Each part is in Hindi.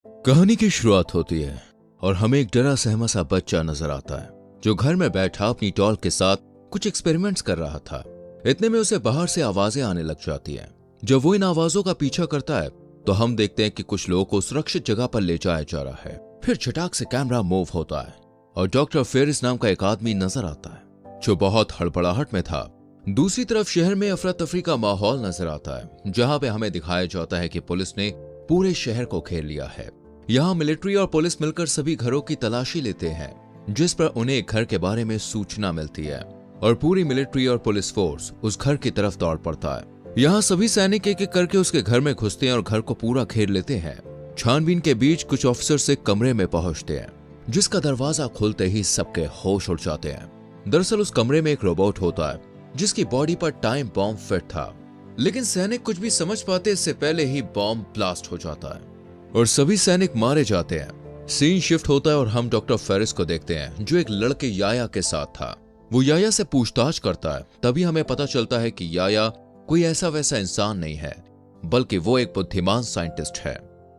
कहानी की शुरुआत होती है और हमें एक डरा सहमा सा बच्चा नजर आता है जो घर में बैठा अपनी डॉल के साथ कुछ एक्सपेरिमेंट्स कर रहा था। इतने में उसे बाहर से आवाजें आने लग जाती हैं। जब वो इन आवाजों का पीछा करता है तो हम देखते हैं कि कुछ लोगों को सुरक्षित जगह पर ले जाया जा रहा है। फिर झटाक से कैमरा मूव होता है और डॉक्टर फेरिस नाम का एक आदमी नजर आता है जो बहुत हड़बड़ाहट में था। दूसरी तरफ शहर में अफरा तफरी का माहौल नजर आता है जहां पे हमें दिखाया जाता है कि पुलिस ने पूरे शहर को घेर लिया है। यहाँ मिलिट्री और पुलिस मिलकर सभी घरों की तलाशी लेते हैं जिस पर उन्हें एक घर के बारे में सूचना मिलती है और पूरी मिलिट्री और पुलिस फोर्स उस घर की तरफ दौड़ पड़ता है। यहाँ सभी सैनिक एक एक करके उसके घर में घुसते हैं और घर को पूरा घेर लेते हैं। छानबीन के बीच कुछ ऑफिसर एक कमरे में पहुंचते हैं जिसका दरवाजा खुलते ही सबके होश उड़ जाते हैं। दरअसल उस कमरे में एक रोबोट होता है जिसकी बॉडी पर टाइम बॉम्ब फिट था, लेकिन सैनिक कुछ भी समझ पाते इससे पहले ही बॉम्ब ब्लास्ट हो जाता है और सभी सैनिक मारे जाते हैं। सीन शिफ्ट होता है और हम डॉक्टर फेरिस को देखते हैं जो एक लड़के याया के साथ था। वो याया से पूछताछ करता है। तभी हमें पता चलता है कि याया कोई ऐसा वैसा इंसान नहीं है बल्कि वो एक बुद्धिमान साइंटिस्ट है।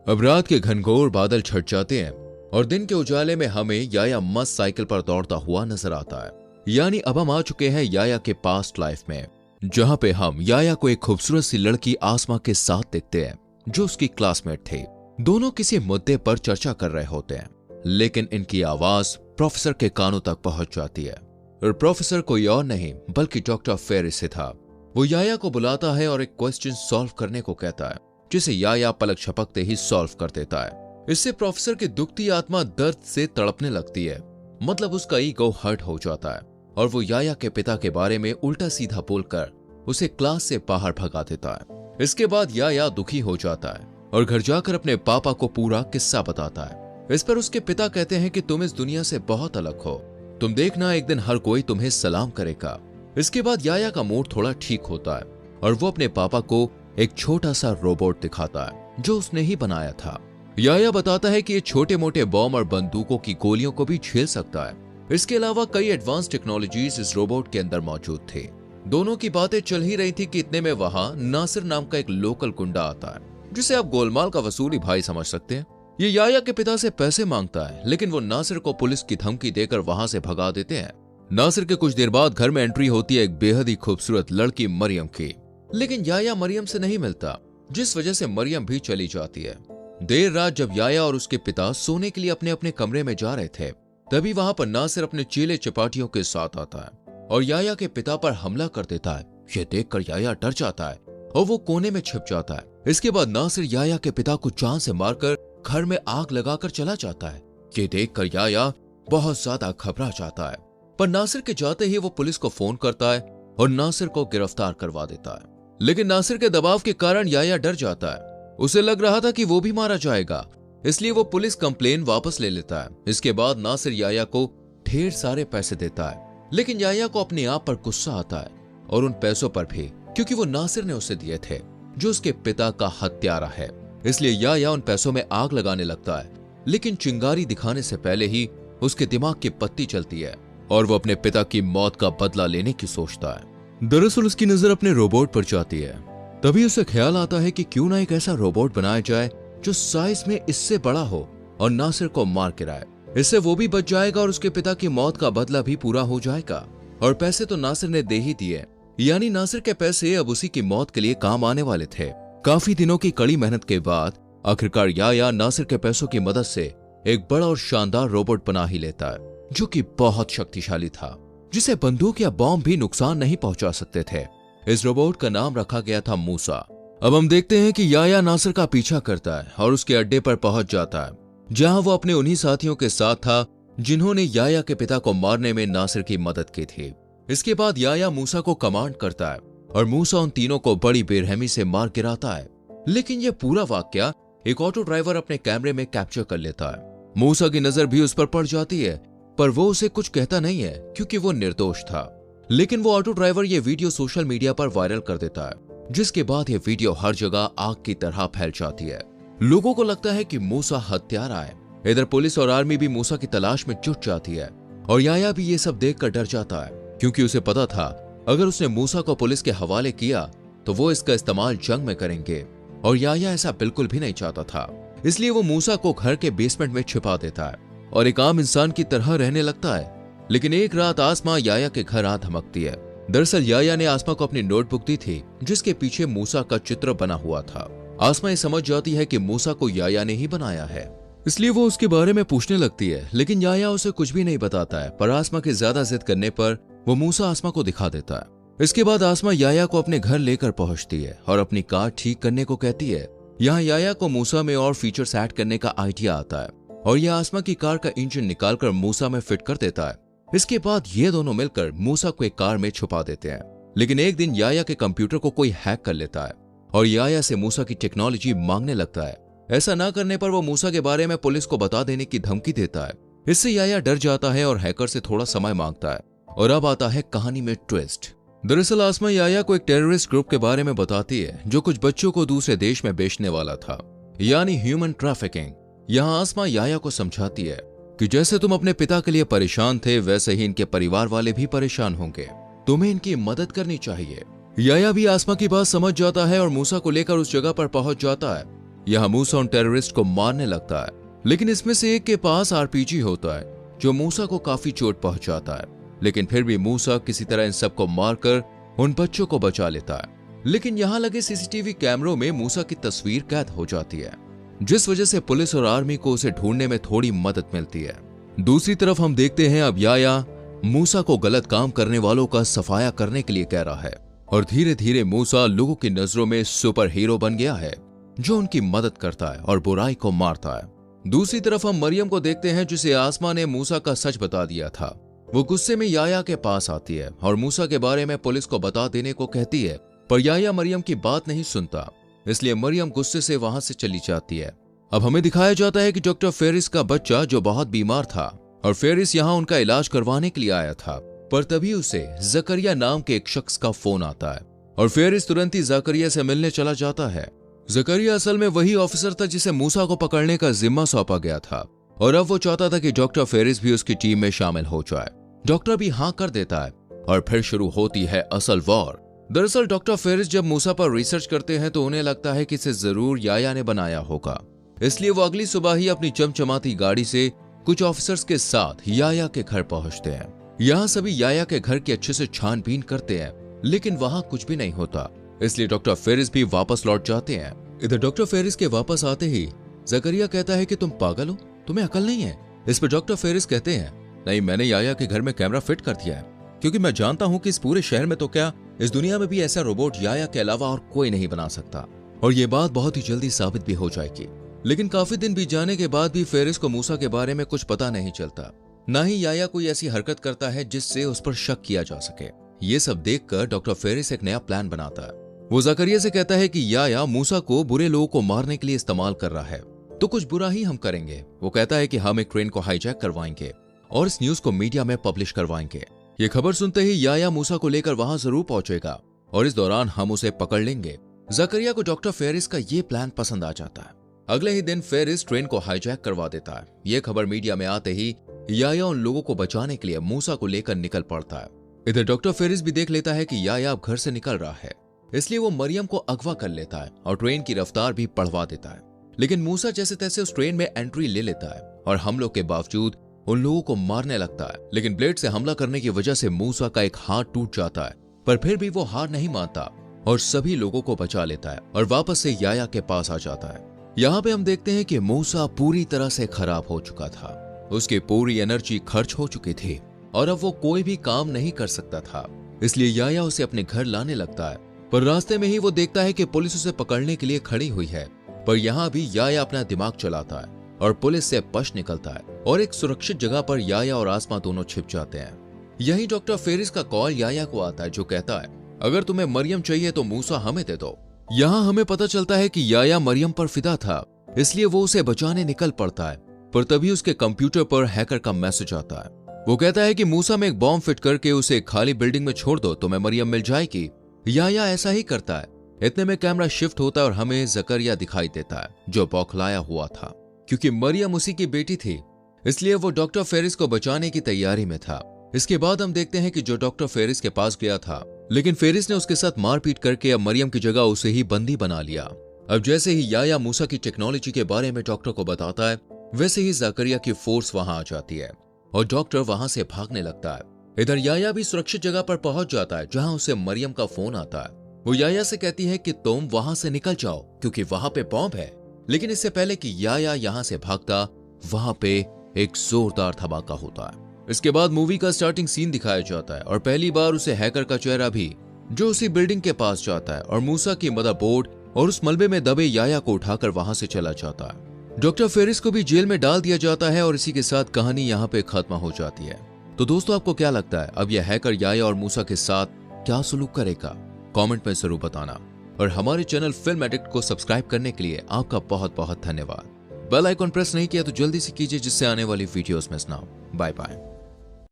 अब रात के घनघोर बादल छट जाते हैं और दिन के उजाले में हमें याया मस्त साइकिल पर दौड़ता हुआ नजर आता है। यानी अब हम आ चुके हैं याया के पास्ट लाइफ में, जहां पे हम याया को एक खूबसूरत सी लड़की आसमा के साथ देखते हैं जो उसकी क्लासमेट थी। दोनों किसी मुद्दे पर चर्चा कर रहे होते हैं, लेकिन इनकी आवाज प्रोफेसर के कानों तक पहुंच जाती है और प्रोफेसर कोई और नहीं बल्कि डॉक्टर फेरिस ही था। वो याया को बुलाता है और एक क्वेश्चन सॉल्व करने को कहता है जिसे याया पलक झपकते ही सॉल्व कर देता है। इससे प्रोफेसर की दुखती आत्मा दर्द से तड़पने लगती है, मतलब उसका ईगो हर्ट हो जाता है और वो याया के पिता के बारे में उल्टा सीधा बोलकर उसे क्लास से बाहर भगा देता है। इसके बाद याया दुखी हो जाता है और घर जाकर अपने पापा को पूरा किस्सा बताता है। इस पर उसके पिता कहते हैं कि तुम इस दुनिया से बहुत अलग हो, तुम देखना एक दिन हर कोई तुम्हें सलाम करेगा। इसके बाद याया का मूड थोड़ा ठीक होता है और वो अपने पापा को एक छोटा सा रोबोट दिखाता है जो उसने ही बनाया था। याया बताता है कि ये छोटे मोटे बॉम्ब और बंदूकों की गोलियों को भी झेल सकता है। इसके अलावा कई एडवांस टेक्नोलॉजीज इस रोबोट के अंदर मौजूद थे। दोनों की बातें चल ही रही थी कि इतने में वहां नासिर नाम का एक लोकल गुंडा आता है जिसे आप गोलमाल का वसूली भाई समझ सकते हैं। ये याया के पिता से पैसे मांगता है, लेकिन वो नासिर को पुलिस की धमकी देकर वहां से भगा देते हैं। नासिर के कुछ देर बाद घर में एंट्री होती है एक बेहद ही खूबसूरत लड़की मरियम की, लेकिन याया मरियम से नहीं मिलता, जिस वजह से मरियम भी चली जाती है। देर रात जब याया और उसके पिता सोने के लिए अपने अपने कमरे में जा रहे थे तभी वहां पर नासिर अपने चेले चपाटियों के साथ आता है और याया के पिता पर हमला कर देता है। ये देखकर याया डर जाता है और वो कोने में छिप जाता है। इसके बाद नासिर याया के पिता को जान से मारकर घर में आग लगाकर चला जाता है। ये देखकर याया बहुत ज्यादा घबरा जाता है, पर नासिर के जाते ही वो पुलिस को फोन करता है और नासिर को गिरफ्तार करवा देता है। लेकिन नासिर के दबाव के कारण याया डर जाता है। उसे लग रहा था कि वो भी मारा जाएगा, इसलिए वो पुलिस कंप्लेन वापस ले लेता है। इसके बाद नासिर याया को ढेर सारे पैसे देता है, लेकिन याया को अपने आप पर गुस्सा आता है और उन पैसों पर भी, क्योंकि वो नासिर ने उसे दिए थे जो उसके पिता का हत्यारा है। इसलिए याया उन पैसों में आग लगाने लगता है, लेकिन चिंगारी दिखाने से पहले ही उसके दिमाग की पत्ती चलती है और वो अपने पिता की मौत का बदला लेने की सोचता है। दरअसल उसकी नजर अपने रोबोट पर जाती है। तभी उसे ख्याल आता है कि क्यों ना एक ऐसा रोबोट बनाया जाए जो साइज में इससे बड़ा हो और नासिर को मार गिराए। इससे वो भी बच जाएगा और उसके पिता की मौत का बदला भी पूरा हो जाएगा। और पैसे तो नासिर ने दे ही दिए, यानी नासिर के पैसे अब उसी की मौत के लिए काम आने वाले थे। काफी दिनों की कड़ी मेहनत के बाद आखिरकार याया नासिर के पैसों की मदद से एक बड़ा और शानदार रोबोट बना ही लेता है जो कि बहुत शक्तिशाली था, जिसे बंदूक या बॉम्ब भी नुकसान नहीं पहुंचा सकते थे। इस रोबोट का नाम रखा गया था मूसा। अब हम देखते हैं कि याया नासिर का पीछा करता है और उसके अड्डे पर पहुंच जाता है जहां वो अपने उन्हीं साथियों के साथ था जिन्होंने याया के पिता को मारने में नासिर की मदद की थी। इसके बाद याया मूसा को कमांड करता है और मूसा उन तीनों को बड़ी बेरहमी से मार गिराता है। लेकिन यह पूरा वाकया एक ऑटो ड्राइवर अपने कैमरे में कैप्चर कर लेता है। मूसा की नजर भी उस पर पड़ जाती है, पर वो उसे कुछ कहता नहीं है क्योंकि वो निर्दोष था। लेकिन वो ऑटो ड्राइवर ये वीडियो सोशल मीडिया पर वायरल कर देता है, जिसके बाद ये वीडियो हर जगह आग की तरह फैल जाती है। लोगों को लगता है कि मूसा हत्यारा है। इधर पुलिस और आर्मी भी मूसा की तलाश में जुट जाती है और याया भी ये सब देखकर डर जाता है, क्योंकि उसे पता था अगर उसने मूसा को पुलिस के हवाले किया तो वो इसका इस्तेमाल जंग में करेंगे और याया ऐसा बिल्कुल भी नहीं चाहता था। इसलिए वो मूसा को घर के बेसमेंट में छिपा देता है और एक आम इंसान की तरह रहने लगता है। लेकिन एक रात आसमा याया के घर आ धमकती है। दरअसल याया ने आसमा को अपनी नोटबुक दी थी जिसके पीछे मूसा का चित्र बना हुआ था। आसमा ये समझ जाती है कि मूसा को याया ने ही बनाया है, इसलिए वो उसके बारे में पूछने लगती है। लेकिन याया उसे कुछ भी नहीं बताता है, पर आसमा की ज्यादा जिद करने पर वो मूसा आसमा को दिखा देता है। इसके बाद आसमा याया को अपने घर लेकर पहुंचती है और अपनी कार ठीक करने को कहती है। यहाँ याया को मूसा में और फीचर्स ऐड करने का आइडिया आता है और यह आसमा की कार का इंजन निकालकर मूसा में फिट कर देता है। इसके बाद ये दोनों मिलकर मूसा को एक कार में छुपा देते हैं। लेकिन एक दिन याया के कंप्यूटर को कोई हैक कर लेता है और याया से मूसा की टेक्नोलॉजी मांगने लगता है। ऐसा ना करने पर वो मूसा के बारे में पुलिस को बता देने की धमकी देता है। इससे याया डर जाता है और हैकर से थोड़ा समय मांगता है। और अब आता है कहानी में ट्विस्ट। दरअसल आसमा याया को एक टेररिस्ट ग्रुप के बारे में बताती है जो कुछ बच्चों को दूसरे देश में बेचने वाला था, यानी ह्यूमन ट्रैफिकिंग। यहाँ आसमा याया को समझाती है कि जैसे तुम अपने पिता के लिए परेशान थे वैसे ही इनके परिवार वाले भी परेशान होंगे, तुम्हें इनकी मदद करनी चाहिए। याया भी आसमा की बात समझ जाता है और मूसा को लेकर उस जगह पर पहुंच जाता है। यहाँ मूसा उन टेररिस्ट को मारने लगता है, लेकिन इसमें से एक के पास आरपीजी होता है जो मूसा को काफी चोट पहुंचाता है। लेकिन फिर भी मूसा किसी तरह इन सबको मारकर उन बच्चों को बचा लेता है। लेकिन यहाँ लगे सीसीटीवी कैमरों में मूसा की तस्वीर कैद हो जाती है, जिस वजह से पुलिस और आर्मी को उसे ढूंढने में थोड़ी मदद मिलती है। दूसरी तरफ हम देखते हैं अब याया मूसा को गलत काम करने वालों का सफाया करने के लिए कह रहा है और धीरे धीरे मूसा लोगों की नजरों में सुपर हीरो बन गया है जो उनकी मदद करता है और बुराई को मारता है। दूसरी तरफ हम मरियम को देखते हैं जिसे आसमा ने मूसा का सच बता दिया था। वो गुस्से में याया के पास आती है और मूसा के बारे में पुलिस को बता देने को कहती है, पर याया मरियम की बात नहीं सुनता, इसलिए मरियम गुस्से से वहां से चली जाती है। अब हमें दिखाया जाता है कि डॉक्टर फेरिस का बच्चा जो बहुत बीमार था और फेरिस यहाँ उनका इलाज करवाने के लिए आया था, पर तभी उसे जकरिया नाम के एक शख्स का फोन आता है और फेरिस तुरंत ही जकरिया से मिलने चला जाता है। जकरिया असल में वही ऑफिसर था जिसे मूसा को पकड़ने का जिम्मा सौंपा गया था और अब वो चाहता था कि डॉक्टर फेरिस भी उसकी टीम में शामिल हो जाए। डॉक्टर भी हाँ कर देता है और फिर शुरू होती है असल वॉर। दरअसल डॉक्टर फेरिस जब मूसा पर रिसर्च करते हैं तो उन्हें लगता है कि इसे जरूर याया ने बनाया होगा, इसलिए वो अगली सुबह ही अपनी चमचमाती गाड़ी से कुछ ऑफिसर्स के साथ याया के घर पहुंचते हैं। यहाँ सभी याया के घर की अच्छे से छानबीन करते हैं, लेकिन वहां कुछ भी नहीं होता, इसलिए डॉक्टर फेरिस भी वापस लौट जाते हैं। इधर डॉक्टर फेरिस के वापस आते ही जकरिया कहता है कि तुम पागल हो, तुम्हें अकल नहीं है। इस पर डॉक्टर फेरिस कहते हैं, नहीं, मैंने याया के घर में कैमरा फिट कर दिया है क्योंकि मैं जानता हूं कि इस पूरे शहर में तो क्या इस दुनिया में भी ऐसा रोबोट याया के अलावा और कोई नहीं बना सकता और ये बात बहुत ही जल्दी साबित भी हो जाएगी। लेकिन काफी दिन बीत जाने के बाद भी फेरिस को मूसा के बारे में कुछ पता नहीं चलता, ना ही याया कोई ऐसी हरकत करता है जिससे उस पर शक किया जा सके। ये सब देखकर डॉक्टर फेरिस एक नया प्लान बनाता है। वो जकरिया से कहता है कि याया मूसा को बुरे लोगों को मारने के लिए इस्तेमाल कर रहा है, तो कुछ बुरा ही हम करेंगे। वो कहता है कि हम एक ट्रेन को हाईजैक करवाएंगे और इस न्यूज को मीडिया में पब्लिश करवाएंगे। ये खबर सुनते ही याया मूसा को लेकर वहां जरूर पहुंचेगा और इस दौरान हम उसे पकड़ लेंगे। जकरिया को डॉक्टर फेरिस का ये प्लान पसंद आ जाता है। अगले ही दिन फेरिस ट्रेन को हाईजैक करवा देता है। ये खबर मीडिया में आते ही याया उन लोगों को बचाने के लिए मूसा को लेकर निकल पड़ता है। इधर डॉक्टर फेरिस भी देख लेता है कि याया अब घर से निकल रहा है, इसलिए वो मरियम को अगवा कर लेता है और ट्रेन की रफ्तार भी बढ़वा देता है। लेकिन मूसा जैसे तैसे उस ट्रेन में एंट्री ले लेता है और हमलों के बावजूद उन लोगों को मारने लगता है। लेकिन ब्लेड से हमला करने की वजह से मूसा का एक हाथ टूट जाता है, पर फिर भी वो हार नहीं मानता और सभी लोगों को बचा लेता है और वापस से याया के पास आ जाता है। यहाँ पे हम देखते हैं कि मूसा पूरी तरह से खराब हो चुका था, उसकी पूरी एनर्जी खर्च हो चुकी थी और अब वो कोई भी काम नहीं कर सकता था, इसलिए याया उसे अपने घर लाने लगता है। पर रास्ते में ही वो देखता है कि पुलिस उसे पकड़ने के लिए खड़ी हुई है, पर यहाँ भी याया अपना दिमाग चलाता है और पुलिस से बच निकलता है और एक सुरक्षित जगह पर याया और आसमा दोनों छिप जाते हैं। यही डॉक्टर फेरिस का कॉल याया को आता है जो कहता है, अगर तुम्हें मरियम चाहिए तो मूसा हमें दे दो। यहाँ हमें पता चलता है कि याया मरियम पर फिदा था, इसलिए वो उसे बचाने निकल पड़ता है, पर तभी उसके कंप्यूटर पर हैकर का मैसेज आता है। वो कहता है कि मूसा में एक बॉम्ब फिट करके उसे एक खाली बिल्डिंग में छोड़ दो, तुम्हें मरियम मिल जाएगी। याया ऐसा ही करता है। इतने में कैमरा शिफ्ट होता है और हमें जकरिया दिखाई देता है जो बौखलाया हुआ था, क्योंकि मरियम उसी की बेटी थी, इसलिए वो डॉक्टर फेरिस को बचाने की तैयारी में था। इसके बाद हम देखते हैं कि जो डॉक्टर फेरिस के पास गया था, लेकिन फेरिस ने उसके साथ मारपीट करके अब मरियम की जगह उसे ही बंदी बना लिया। अब जैसे ही याया मूसा की टेक्नोलॉजी के बारे में डॉक्टर को बताता है, वैसे ही जकरिया की फोर्स वहां आ जाती है और डॉक्टर वहां से भागने लगता है। इधर याया भी सुरक्षित जगह पर पहुंच जाता है जहां उसे मरियम का फोन आता है। वो याया से कहती है कि तुम वहां से निकल जाओ क्योंकि वहां पे बॉम्ब है। लेकिन इससे पहले कि याया यहां से भागता, वहां पे एक जोरदार धमाका होता है। इसके बाद मूवी का स्टार्टिंग सीन दिखाया जाता है और पहली बार उसे हैकर का चेहरा भी, जो उसी बिल्डिंग के पास जाता है और मूसा की मदरबोर्ड और उस मलबे में दबे याया को उठाकर वहां से चला जाता है। डॉक्टर फेरिस को भी जेल में डाल दिया जाता है और इसी के साथ कहानी यहाँ पे खत्म हो जाती है। तो दोस्तों, आपको क्या लगता है, अब यह हैकर याया और मूसा के साथ क्या सलूक करेगा? कमेंट में जरूर बताना। और हमारे चैनल फिल्म एडिक्ट को सब्सक्राइब करने के लिए आपका बहुत बहुत धन्यवाद। बेल आइकॉन प्रेस नहीं किया तो जल्दी से कीजिए जिससे आने वाली वीडियोस मिस ना हो। Bye bye.